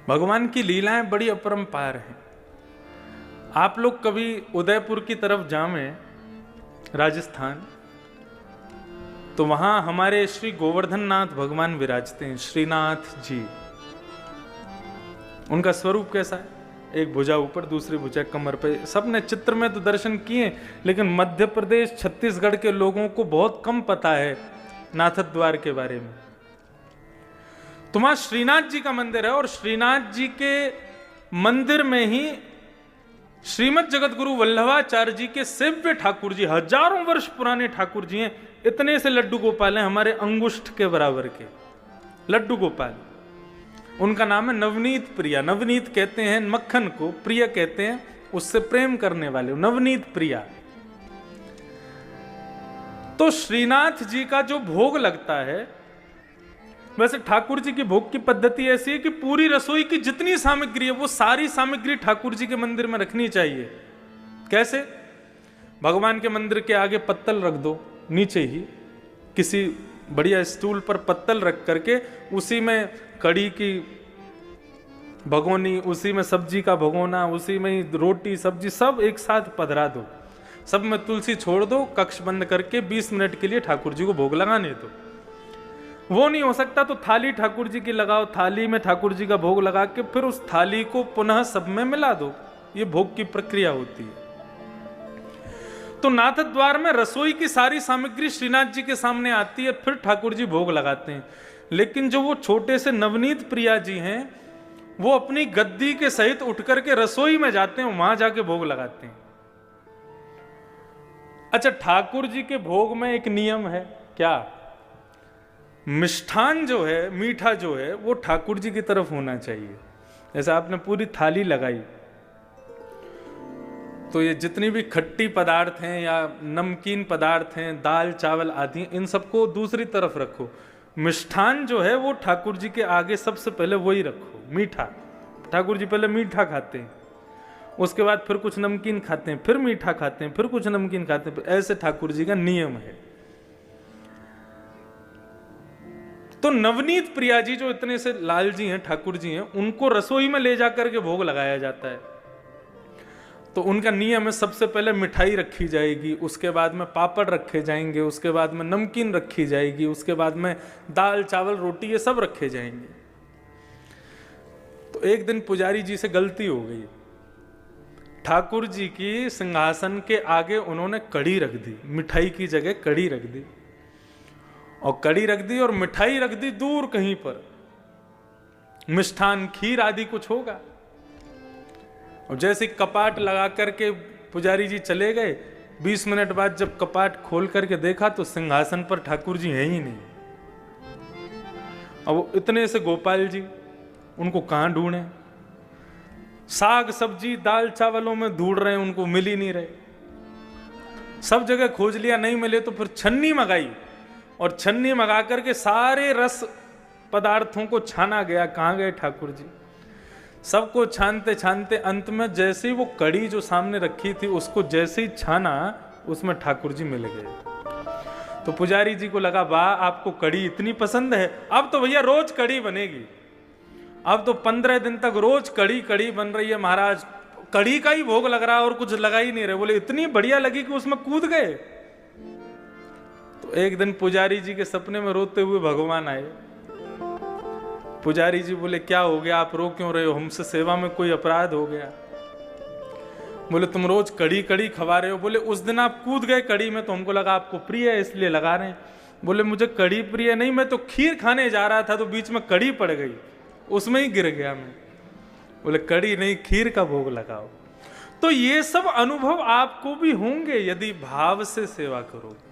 भगवान की लीलाएं बड़ी अपरंपार हैं। आप लोग कभी उदयपुर की तरफ जावें, राजस्थान, तो वहां हमारे श्री गोवर्धन नाथ भगवान विराजते हैं, श्रीनाथ जी। उनका स्वरूप कैसा है? एक भुजा ऊपर, दूसरी भुजा कमर पे। सबने चित्र में तो दर्शन किए, लेकिन मध्य प्रदेश छत्तीसगढ़ के लोगों को बहुत कम पता है नाथद्वार के बारे में। तो वहां श्रीनाथ जी का मंदिर है, और श्रीनाथ जी के मंदिर में ही श्रीमद जगत गुरु वल्लभाचार्य जी के सेव्य ठाकुर जी, हजारों वर्ष पुराने ठाकुर जी हैं। इतने से लड्डू गोपाल हैं, हमारे अंगुष्ठ के बराबर के लड्डू गोपाल। उनका नाम है नवनीत प्रिया। नवनीत कहते हैं मक्खन को, प्रिय कहते हैं उससे प्रेम करने वाले, नवनीत प्रिया। तो श्रीनाथ जी का जो भोग लगता है, वैसे ठाकुर जी की भोग की पद्धति ऐसी है कि पूरी रसोई की जितनी सामग्री है वो सारी सामग्री ठाकुर जी के मंदिर में रखनी चाहिए। कैसे? भगवान के मंदिर के आगे पत्तल रख दो, नीचे ही किसी बढ़िया स्टूल पर पत्तल रख करके उसी में कड़ी की भगोनी, उसी में सब्जी का भगोना, उसी में ही रोटी सब्जी सब एक साथ पधरा दो। सब में तुलसी छोड़ दो, कक्ष बंद करके 20 मिनट के लिए ठाकुर जी को भोग लगाने दो। वो नहीं हो सकता तो थाली ठाकुर जी की लगाओ, थाली में ठाकुर जी का भोग लगा के फिर उस थाली को पुनः सब में मिला दो। ये भोग की प्रक्रिया होती है। तो नाथद्वार में रसोई की सारी सामग्री श्रीनाथ जी के सामने आती है, फिर ठाकुर जी भोग लगाते हैं। लेकिन जो वो छोटे से नवनीत प्रिया जी हैं, वो अपनी गद्दी के सहित उठ करके रसोई में जाते हैं, वहां जाके भोग लगाते हैं। अच्छा, ठाकुर जी के भोग में एक नियम है क्या? मिष्ठान जो है, मीठा जो है, वो ठाकुर जी की तरफ होना चाहिए। जैसे आपने पूरी थाली लगाई, तो ये जितनी भी खट्टी पदार्थ हैं या नमकीन पदार्थ हैं, दाल चावल आदि, इन सबको दूसरी तरफ रखो। मिष्ठान जो है वो ठाकुर जी के आगे सबसे पहले वही रखो। मीठा, ठाकुर जी पहले मीठा खाते हैं, उसके बाद फिर कुछ नमकीन खाते हैं, फिर मीठा खाते हैं, फिर कुछ नमकीन खाते हैं। ऐसे ठाकुर जी का नियम है। तो नवनीत प्रिया जी जो इतने से लाल जी हैं, ठाकुर जी हैं, उनको रसोई में ले जाकर के भोग लगाया जाता है। तो उनका नियम है, सबसे पहले मिठाई रखी जाएगी, उसके बाद में पापड़ रखे जाएंगे, उसके बाद में नमकीन रखी जाएगी, उसके बाद में दाल चावल रोटी ये सब रखे जाएंगे। तो एक दिन पुजारी जी से गलती हो गई, ठाकुर जी की सिंहासन के आगे उन्होंने कड़ी रख दी, मिठाई की जगह कड़ी रख दी, और कड़ी रख दी और मिठाई रख दी दूर कहीं पर। मिष्ठान खीर आदि कुछ होगा। और जैसे कपाट लगा करके पुजारी जी चले गए, 20 मिनट बाद जब कपाट खोल करके देखा तो सिंहासन पर ठाकुर जी हैं ही नहीं। अब इतने से गोपाल जी, उनको कहां ढूंढे? साग सब्जी दाल चावलों में ढूंढ रहे हैं, उनको मिल ही नहीं रहे। सब जगह खोज लिया, नहीं मिले तो फिर छन्नी मंगाई, और छन्नी मंगा करके सारे रस पदार्थों को छाना गया। कहां गए ठाकुर जी? सबको छानते छानते अंत में जैसे ही वो कड़ी जो सामने रखी थी उसको जैसे ही छाना, उसमें ठाकुर जी मिल गए। तो पुजारी जी को लगा, वाह आपको कड़ी इतनी पसंद है, अब तो भैया रोज कड़ी बनेगी। अब तो 15 दिन तक रोज कड़ी कड़ी बन रही है महाराज, कड़ी का ही भोग लग रहा है और कुछ लगा ही नहीं रहे। बोले इतनी बढ़िया लगी कि उसमें कूद गए। तो एक दिन पुजारी जी के सपने में रोते हुए भगवान आए। पुजारी जी बोले, क्या हो गया, आप रो क्यों रहे हो? हमसे सेवा में कोई अपराध हो गया? बोले, तुम रोज कड़ी कड़ी खवा रहे हो। बोले, उस दिन आप कूद गए कड़ी में तो हमको लगा आपको प्रिय है इसलिए लगा रहे हैं। बोले, मुझे कड़ी प्रिय नहीं, मैं तो खीर खाने जा रहा था तो बीच में कड़ी पड़ गई, उसमें ही गिर गया मैं। बोले, कड़ी नहीं खीर का भोग लगाओ। तो ये सब अनुभव आपको भी होंगे यदि भाव से सेवा करोगे।